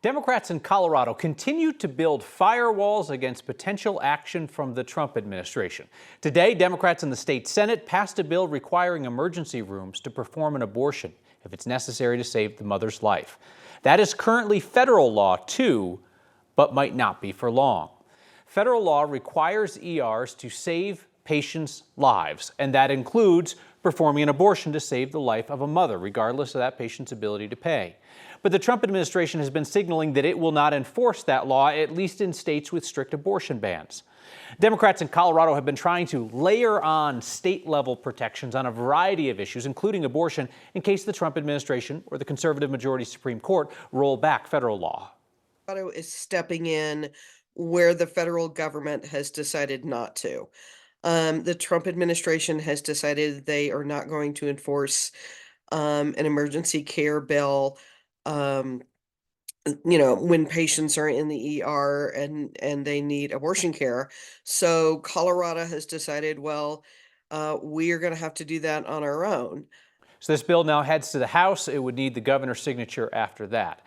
Democrats in Colorado continue to build firewalls against potential action from the Trump administration. Today, Democrats in the state Senate passed a bill requiring emergency rooms to perform an abortion if it's necessary to save the mother's life. That is currently federal law too, but might not be for long. Federal law requires ERs to save patients' lives, and that includes performing an abortion to save the life of a mother, regardless of that patient's ability to pay. But the Trump administration has been signaling that it will not enforce that law, at least in states with strict abortion bans. Democrats in Colorado have been trying to layer on state-level protections on a variety of issues, including abortion, in case the Trump administration or the conservative majority Supreme Court roll back federal law. Colorado is stepping in where the federal government has decided not to. The Trump administration has decided they are not going to enforce an emergency care bill, when patients are in the ER and they need abortion care. So Colorado has decided, well, we are going to have to do that on our own. So this bill now heads to the House. It would need the governor's signature after that.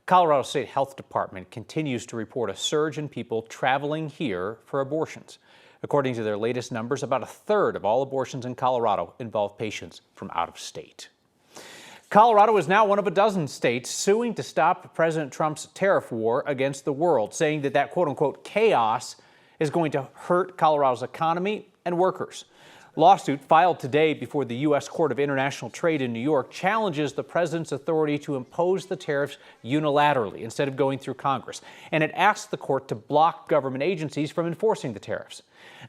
Colorado State Health Department continues to report a surge in people traveling here for abortions. According to their latest numbers, about a third of all abortions in Colorado involve patients from out of state. Colorado is now one of a dozen states suing to stop President Trump's tariff war against the world, saying that quote-unquote chaos is going to hurt Colorado's economy and workers. Lawsuit filed today before the U.S. Court of International Trade in New York challenges the president's authority to impose the tariffs unilaterally instead of going through Congress, and it asks the court to block government agencies from enforcing the tariffs.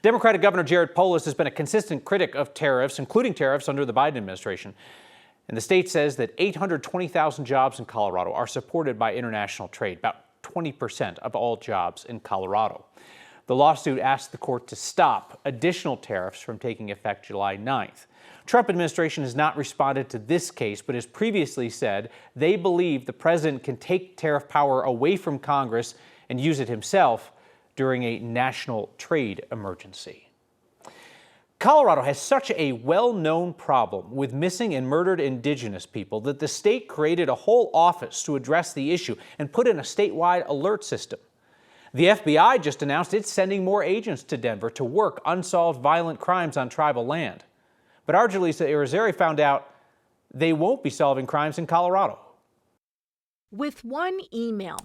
Democratic Governor Jared Polis has been a consistent critic of tariffs, including tariffs under the Biden administration. And the state says that 820,000 jobs in Colorado are supported by international trade, about 20% of all jobs in Colorado. The lawsuit asked the court to stop additional tariffs from taking effect July 9th. Trump administration has not responded to this case, but has previously said they believe the president can take tariff power away from Congress and use it himself during a national trade emergency. Colorado has such a well-known problem with missing and murdered indigenous people that the state created a whole office to address the issue and put in a statewide alert system. The FBI just announced it's sending more agents to Denver to work unsolved violent crimes on tribal land. But our Jaleesa Irizarry found out they won't be solving crimes in Colorado. With one email,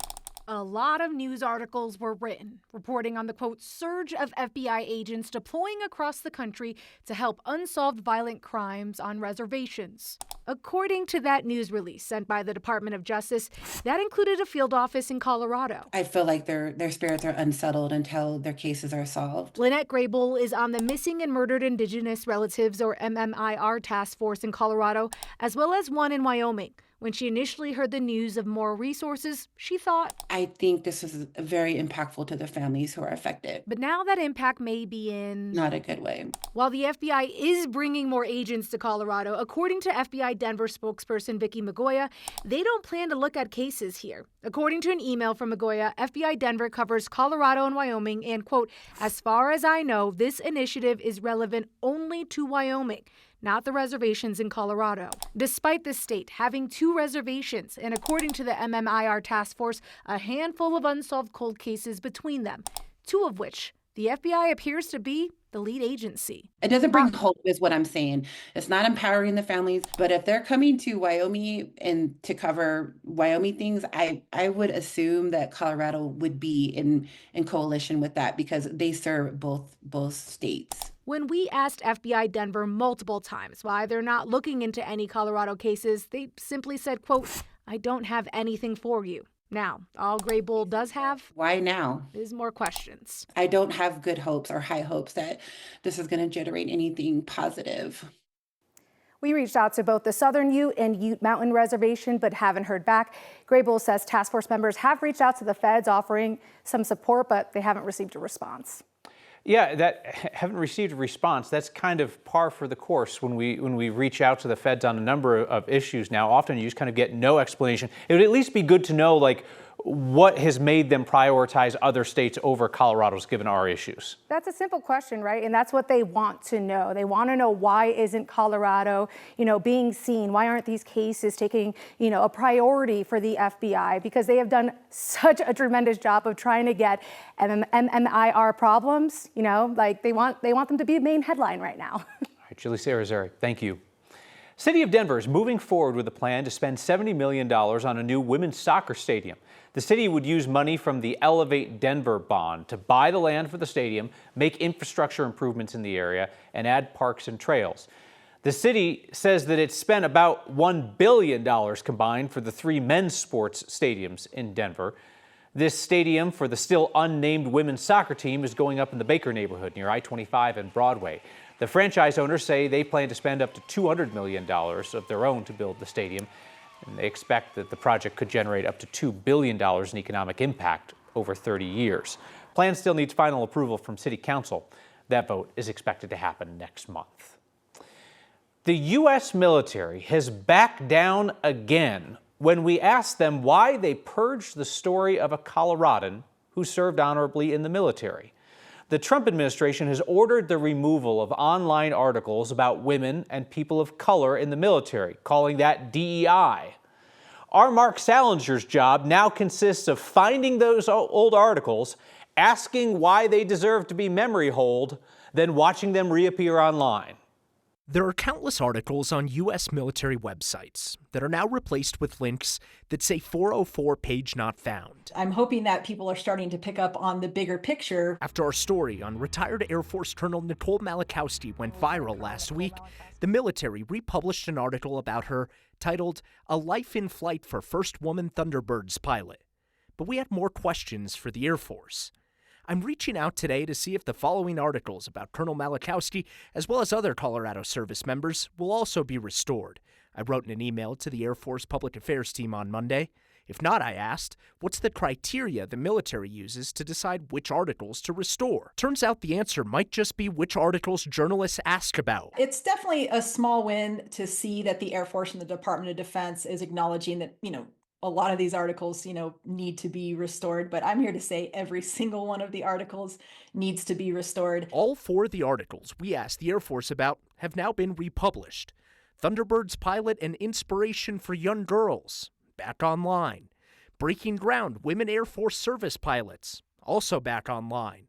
a lot of news articles were written reporting on the, quote, surge of FBI agents deploying across the country to help unsolved violent crimes on reservations. According to that news release sent by the Department of Justice, that included a field office in Colorado. I feel like their spirits are unsettled until their cases are solved. Lynette Grable is on the Missing and Murdered Indigenous Relatives, or MMIR, task force in Colorado, as well as one in Wyoming. When she initially heard the news of more resources, she thought, I think this is very impactful to the families who are affected. But now that impact may be in not a good way. While the FBI is bringing more agents to Colorado, according to FBI Denver spokesperson Vicky Magoya, they don't plan to look at cases here. According to an email from Magoya, FBI Denver covers Colorado and Wyoming and, quote, as far as I know, this initiative is relevant only to Wyoming, not the reservations in Colorado. Despite the state having 2 reservations, and according to the MMIR task force, a handful of unsolved cold cases between them, 2 of which the FBI appears to be the lead agency. It doesn't bring hope is what I'm saying. It's not empowering the families, but if they're coming to Wyoming and to cover Wyoming things, I would assume that Colorado would be in coalition with that because they serve both states. When we asked FBI Denver multiple times why they're not looking into any Colorado cases, they simply said, quote, I don't have anything for you. Now, all Grable does have, why now, is more questions. I don't have good hopes or high hopes that this is going to generate anything positive. We reached out to both the Southern Ute and Ute Mountain Reservation, but haven't heard back. Grable says task force members have reached out to the feds offering some support, but they haven't received a response. Yeah, haven't received a response. That's kind of par for the course when we reach out to the feds on a number of issues now. Often you just kind of get no explanation. It would at least be good to know, like, What has made them prioritize other states over Colorado's given our issues? That's a simple question, right? And that's what they want to know. They want to know, why isn't Colorado, being seen? Why aren't these cases taking, a priority for the FBI? Because they have done such a tremendous job of trying to get MMIR problems. They want them to be the main headline right now. All right, Julie Sarazari, thank you. City of Denver is moving forward with a plan to spend $70 million on a new women's soccer stadium. The city would use money from the Elevate Denver bond to buy the land for the stadium, make infrastructure improvements in the area, and add parks and trails. The city says that it's spent about $1 billion combined for the 3 men's sports stadiums in Denver. This stadium for the still unnamed women's soccer team is going up in the Baker neighborhood near I-25 and Broadway. The franchise owners say they plan to spend up to $200 million of their own to build the stadium, and they expect that the project could generate up to $2 billion in economic impact over 30 years. Plan still needs final approval from City Council. That vote is expected to happen next month. The U.S. military has backed down again when we asked them why they purged the story of a Coloradan who served honorably in the military. The Trump administration has ordered the removal of online articles about women and people of color in the military, calling that DEI. Our Mark Salinger's job now consists of finding those old articles, asking why they deserve to be memory holed, then watching them reappear online. There are countless articles on U.S. military websites that are now replaced with links that say 404 page not found. I'm hoping that people are starting to pick up on the bigger picture. After our story on retired Air Force Colonel Nicole Malachowski went viral last week, the military republished an article about her titled "A Life in Flight for First Woman Thunderbirds Pilot." But we had more questions for the Air Force. I'm reaching out today to see if the following articles about Colonel Malachowski, as well as other Colorado service members, will also be restored. I wrote in an email to the Air Force Public Affairs team on Monday. If not, I asked, what's the criteria the military uses to decide which articles to restore? Turns out the answer might just be which articles journalists ask about. It's definitely a small win to see that the Air Force and the Department of Defense is acknowledging that, a lot of these articles, need to be restored, but I'm here to say every single one of the articles needs to be restored. All 4 of the articles we asked the Air Force about have now been republished. Thunderbirds Pilot and Inspiration for Young Girls, back online. Breaking Ground, Women Air Force Service Pilots, also back online.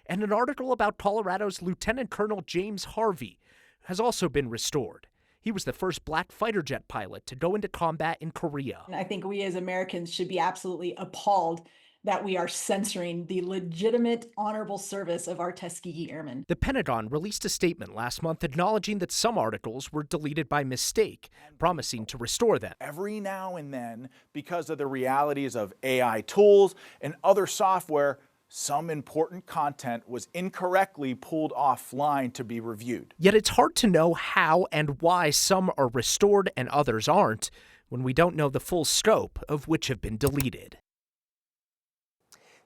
And an article about Colorado's Lieutenant Colonel James Harvey has also been restored. He was the first black fighter jet pilot to go into combat in Korea. And I think we as Americans should be absolutely appalled that we are censoring the legitimate, honorable service of our Tuskegee Airmen. The Pentagon released a statement last month acknowledging that some articles were deleted by mistake, promising to restore them. Every now and then, because of the realities of AI tools and other software, some important content was incorrectly pulled offline to be reviewed. Yet it's hard to know how and why some are restored and others aren't when we don't know the full scope of which have been deleted.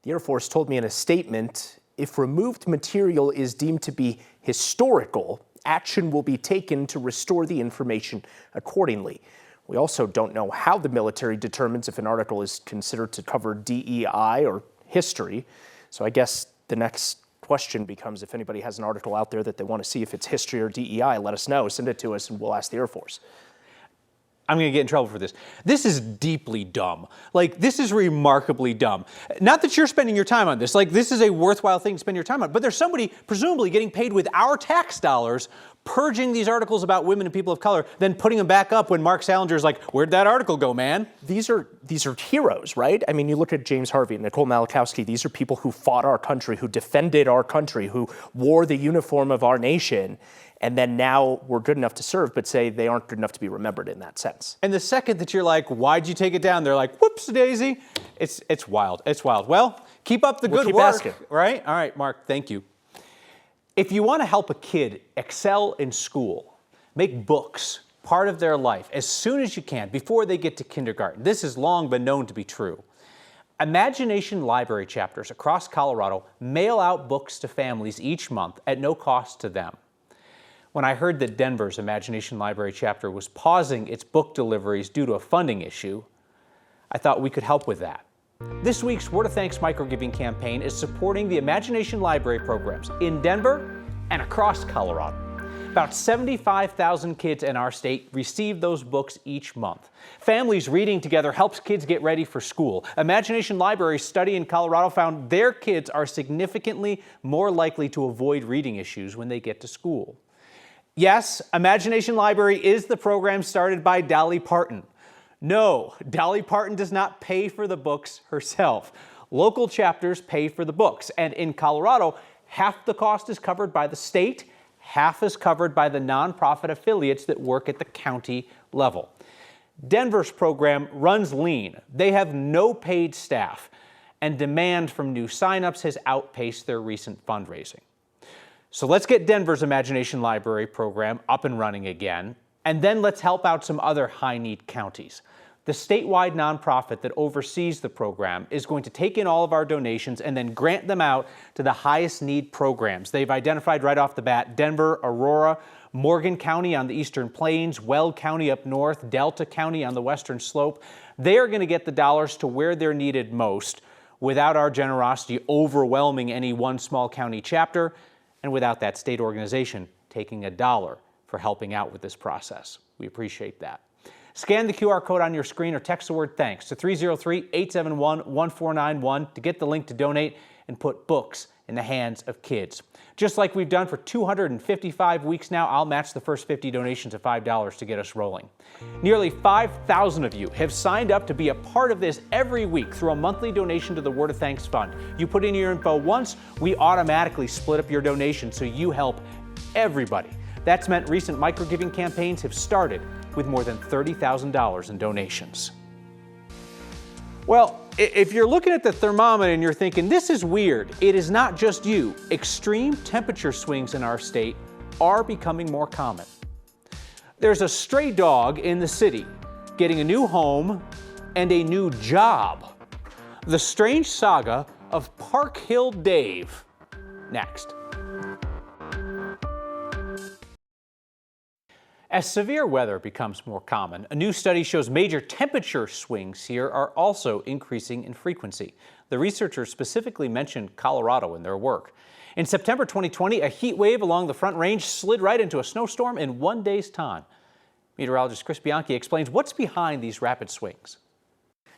The Air Force told me in a statement, if removed material is deemed to be historical, action will be taken to restore the information accordingly. We also don't know how the military determines if an article is considered to cover DEI or history. So I guess the next question becomes, if anybody has an article out there that they want to see if it's history or DEI, let us know, send it to us, and we'll ask the Air Force. I'm going to get in trouble for this. This is deeply dumb. This is remarkably dumb. Not that you're spending your time on this. This is a worthwhile thing to spend your time on. But there's somebody presumably getting paid with our tax dollars purging these articles about women and people of color, then putting them back up when Mark Salinger's like, where'd that article go, man? These are heroes, right? I mean, you look at James Harvey and Nicole Malachowski. These are people who fought our country, who defended our country, who wore the uniform of our nation. And then now we're good enough to serve, but say they aren't good enough to be remembered in that sense. And the second that you're like, why'd you take it down? They're like, whoops, daisy. It's wild. It's wild. Well, keep up the good keep work, asking. Right? All right, Mark, thank you. If you want to help a kid excel in school, make books part of their life as soon as you can, before they get to kindergarten. This has long been known to be true. Imagination Library chapters across Colorado mail out books to families each month at no cost to them. When I heard that Denver's Imagination Library chapter was pausing its book deliveries due to a funding issue, I thought we could help with that. This week's Word of Thanks microgiving campaign is supporting the Imagination Library programs in Denver and across Colorado. About 75,000 kids in our state receive those books each month. Families reading together helps kids get ready for school. Imagination Library's study in Colorado found their kids are significantly more likely to avoid reading issues when they get to school. Yes, Imagination Library is the program started by Dolly Parton. No, Dolly Parton does not pay for the books herself. Local chapters pay for the books, and in Colorado, half the cost is covered by the state, half is covered by the nonprofit affiliates that work at the county level. Denver's program runs lean. They have no paid staff, and demand from new signups has outpaced their recent fundraising. So let's get Denver's Imagination Library program up and running again, and then let's help out some other high-need counties. The statewide nonprofit that oversees the program is going to take in all of our donations and then grant them out to the highest need programs. They've identified right off the bat Denver, Aurora, Morgan County on the Eastern Plains, Weld County up north, Delta County on the Western Slope. They are going to get the dollars to where they're needed most without our generosity overwhelming any one small county chapter and without that state organization taking $1 for helping out with this process. We appreciate that. Scan the QR code on your screen or text the word thanks to 303-871-1491 to get the link to donate and put books in the hands of kids. Just like we've done for 255 weeks now, I'll match the first 50 donations of $5 to get us rolling. Nearly 5,000 of you have signed up to be a part of this every week through a monthly donation to the Word of Thanks Fund. You put in your info once, we automatically split up your donation so you help everybody. That's meant recent microgiving campaigns have started with more than $30,000 in donations. Well, if you're looking at the thermometer and you're thinking, this is weird, it is not just you. Extreme temperature swings in our state are becoming more common. There's a stray dog in the city getting a new home and a new job. The strange saga of Park Hill Dave. Next. As severe weather becomes more common, a new study shows major temperature swings here are also increasing in frequency. The researchers specifically mentioned Colorado in their work. In September 2020, a heat wave along the Front Range slid right into a snowstorm in one day's time. Meteorologist Chris Bianchi explains what's behind these rapid swings.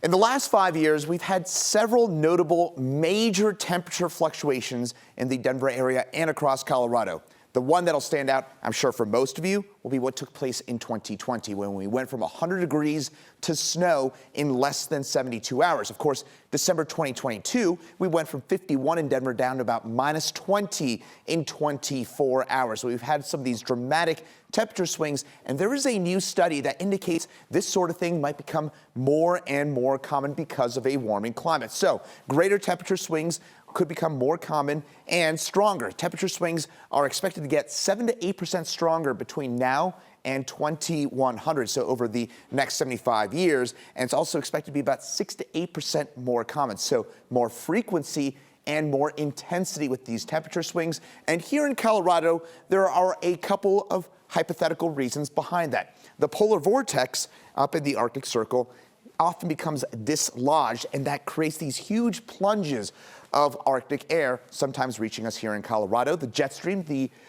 In the last 5 years, we've had several notable major temperature fluctuations in the Denver area and across Colorado. The one that'll stand out, I'm sure for most of you, will be what took place in 2020 when we went from 100 degrees to snow in less than 72 hours. Of course, December 2022, we went from 51 in Denver down to about -20 in 24 hours. So we've had some of these dramatic temperature swings, and there is a new study that indicates this sort of thing might become more and more common because of a warming climate. So greater temperature swings could become more common and stronger. Temperature swings are expected to get 7 to 8% stronger between now and 2100, so over the next 75 years. And it's also expected to be about 6 to 8% more common, so more frequency and more intensity with these temperature swings. And here in Colorado, there are a couple of hypothetical reasons behind that. The polar vortex up in the Arctic Circle often becomes dislodged, and that creates these huge plunges of Arctic air, sometimes reaching us here in Colorado. The jet stream,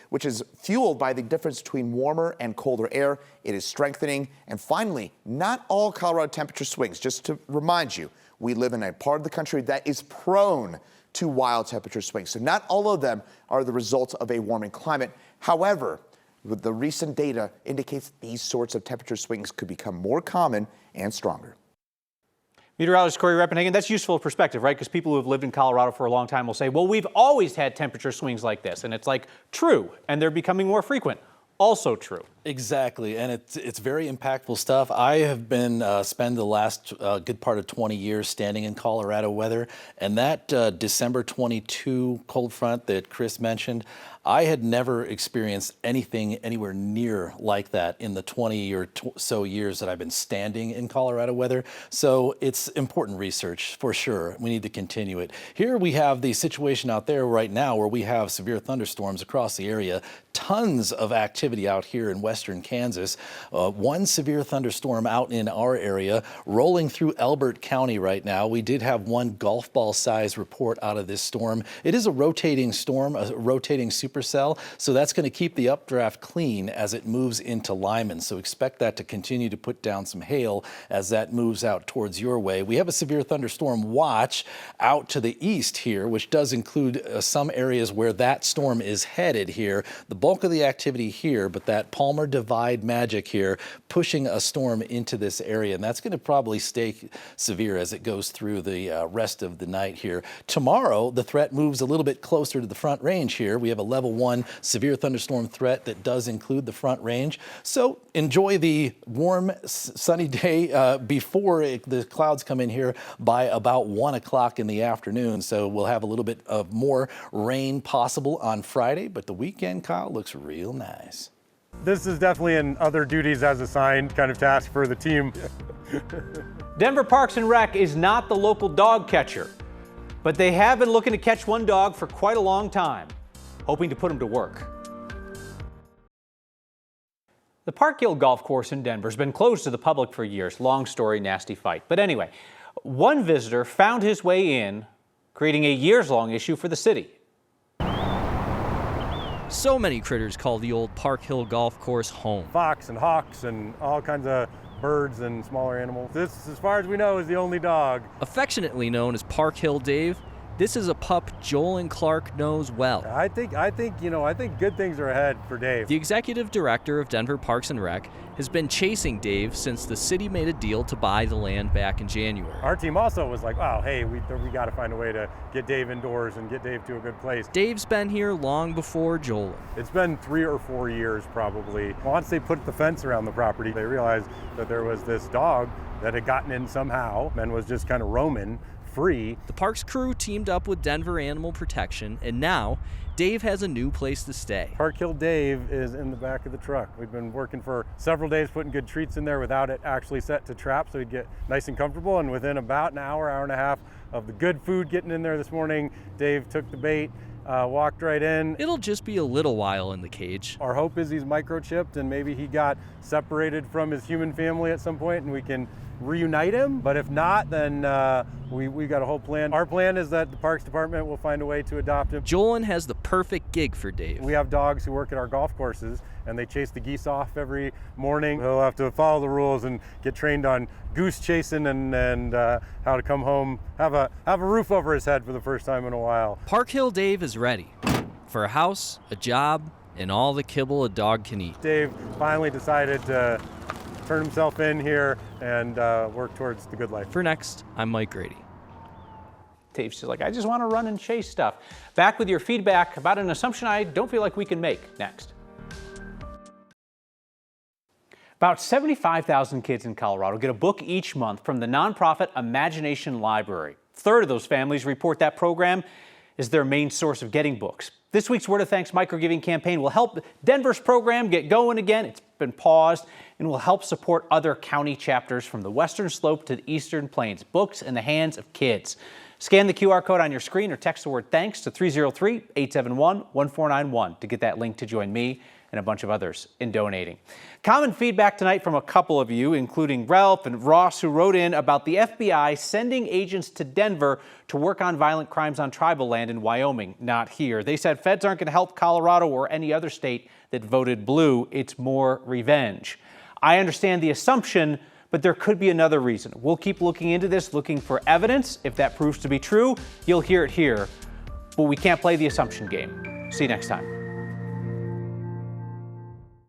which is fueled by the difference between warmer and colder air, it is strengthening. And finally, not all Colorado temperature swings. Just to remind you, we live in a part of the country that is prone to wild temperature swings. So not all of them are the result of a warming climate. However, the recent data indicates these sorts of temperature swings could become more common and stronger. Meteorologist Corey Reppenhagen, that's useful perspective, right? Because people who have lived in Colorado for a long time will say, well, we've always had temperature swings like this. And it's like, true, and they're becoming more frequent. Also true. Exactly, and it's very impactful stuff. I have been spend the last good part of 20 years standing in Colorado weather, and that December 22 cold front that Chris mentioned, I had never experienced anything anywhere near like that in the 20 or so years that I've been standing in Colorado weather. So it's important research for sure. We need to continue it. Here we have the situation out there right now where we have severe thunderstorms across the area, tons of activity out here in West western Kansas. One severe thunderstorm out in our area, rolling through Elbert County right now. We did have one golf ball size report out of this storm. It is a rotating storm, a rotating supercell, so that's going to keep the updraft clean as it moves into Lyman. So expect that to continue to put down some hail as that moves out towards your way. We have a severe thunderstorm watch out to the east here, which does include some areas where that storm is headed here. The bulk of the activity here, but that Palmer Divide magic here pushing a storm into this area, and that's going to probably stay severe as it goes through the rest of the night here. Tomorrow, the threat moves a little bit closer to the Front Range here. We have a level 1 severe thunderstorm threat that does include the Front Range. So enjoy the warm, sunny day before the clouds come in here by about 1 o'clock in the afternoon. So we'll have a little bit of more rain possible on Friday, but the weekend, Kyle, looks real nice. This is definitely an other duties as assigned kind of task for the team. Denver Parks and Rec is not the local dog catcher, but they have been looking to catch one dog for quite a long time, hoping to put him to work. The Park Hill Golf Course in Denver has been closed to the public for years. Long story, nasty fight. But anyway, one visitor found his way in, creating a years-long issue for the city. So many critters call the old Park Hill Golf Course home. Fox and hawks and all kinds of birds and smaller animals. This, as far as we know, is the only dog. Affectionately known as Park Hill Dave, this is a pup Joel and Clark knows well. I think good things are ahead for Dave. The executive director of Denver Parks and Rec has been chasing Dave since the city made a deal to buy the land back in January. Our team also was like, wow, hey, we got to find a way to get Dave indoors and get Dave to a good place. Dave's been here long before Joel. It's been 3 or 4 years probably. Once they put the fence around the property, they realized that there was this dog that had gotten in somehow and was just kind of roaming free. The parks crew teamed up with Denver Animal Protection, and now Dave has a new place to stay. Park Hill Dave is in the back of the truck. We've been working for several days putting good treats in there without it actually set to trap, so he'd get nice and comfortable. And within about an hour, hour and a half of the good food getting in there this morning, Dave took the bait, walked right in. It'll just be a little while in the cage. Our hope is he's microchipped and maybe he got separated from his human family at some point and we can reunite him. But if not, then we got a whole plan. Our plan is that the Parks Department will find a way to adopt him. Joelin has the perfect gig for Dave. We have dogs who work at our golf courses and they chase the geese off every morning. He'll have to follow the rules and get trained on goose chasing and how to come home, have a roof over his head for the first time in a while. Park Hill Dave is ready for a house, a job, and all the kibble a dog can eat. Dave finally decided to turn himself in here and work towards the good life. For Next, I'm Mike Grady. Dave's just like, I just want to run and chase stuff. Back with your feedback about an assumption I don't feel like we can make next. About 75,000 kids in Colorado get a book each month from the nonprofit Imagination Library. A third of those families report that program is their main source of getting books. This week's Word of Thanks microgiving campaign will help Denver's program get going again. It's been paused and will help support other county chapters from the Western Slope to the Eastern Plains. Books in the hands of kids. Scan the QR code on your screen or text the word THANKS to 303-871-1491 to get that link to join me and a bunch of others in donating. Common feedback tonight from a couple of you, including Ralph and Ross, who wrote in about the FBI sending agents to Denver to work on violent crimes on tribal land in Wyoming, not here. They said feds aren't going to help Colorado or any other state that voted blue. It's more revenge. I understand the assumption, but there could be another reason. We'll keep looking into this, looking for evidence. If that proves to be true, you'll hear it here. But we can't play the assumption game. See you next time.